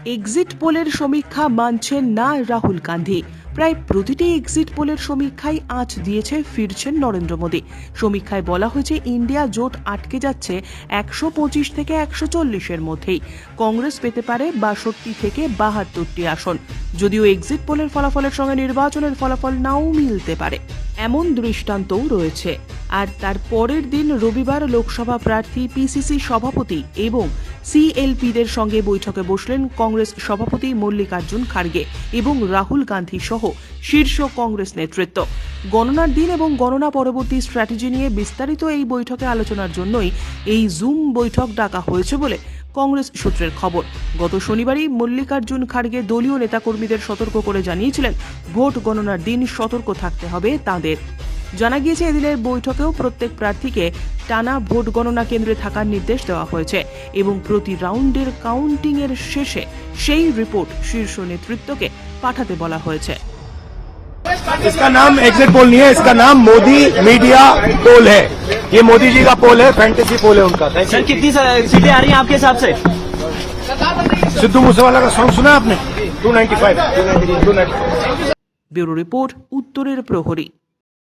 Exit পোলের সমীক্ষা মানছেন না রাহুল গান্ধী। প্রায় প্রতিটি এক্সিট পোলের সমীক্ষায় আঁচ দিয়েছে ফিরছেন নরেন্দ্র মোদী। সমীক্ষায় বলা হয়েছে ইন্ডিয়া জোট আটকে যাচ্ছে 125 থেকে 140-এর মধ্যেই। কংগ্রেস পেতে পারে 62 থেকে 72টি আসন, যদিও এক্সিট পোলের ফলাফলের সঙ্গে নির্বাচনের ফলাফল নাও মিলতে পারে, এমন দৃষ্টান্তও রয়েছে। আর তার পরের দিন রবিবার লোকসভা প্রার্থী পিসিসি সভাপতি এবং সিএলপিদের সঙ্গে বৈঠকে বসলেন কংগ্রেস সভাপতি মল্লিকার্জুন খাড়গে এবং রাহুল গান্ধী সহ শীর্ষ কংগ্রেস নেতৃত্ব। গণনার দিন এবং গণনা পরবর্তী স্ট্র্যাটেজি নিয়ে বিস্তারিত এই বৈঠকে আলোচনার জন্যই এই জুম বৈঠক ডাকা হয়েছে বলে কংগ্রেস সূত্রের খবর। গত শনিবারই মল্লিকার্জুন খাড়গে দলীয় নেতাকর্মীদের সতর্ক করে জানিয়েছিলেন ভোট গণনার দিন সতর্ক থাকতে হবে তাঁদের। জানা গিয়েছে এদিনের বৈঠকেও প্রত্যেক প্রার্থীকে টানা ভোট গণনা কেন্দ্রে থাকার নির্দেশ দেওয়া হয়েছে এবং প্রতি রাউন্ডের কাউন্টিং এর শেষে সেই রিপোর্ট শীর্ষ নেতৃত্বকে পাঠাতে বলা হয়েছে। इसका नाम एग्जिट पोल नहीं है, इसका नाम मोदी मीडिया पोल है। ये मोदी जी का पोल है, फैंटेसी पोल है उनका। सर कितनी सीटें आ रही हैं आपके हिसाब से? सिद्धू मूसेवाला का सॉन्ग सुना आपने? 295। ব্যুরো রিপোর্ট, উত্তরের প্রহরী।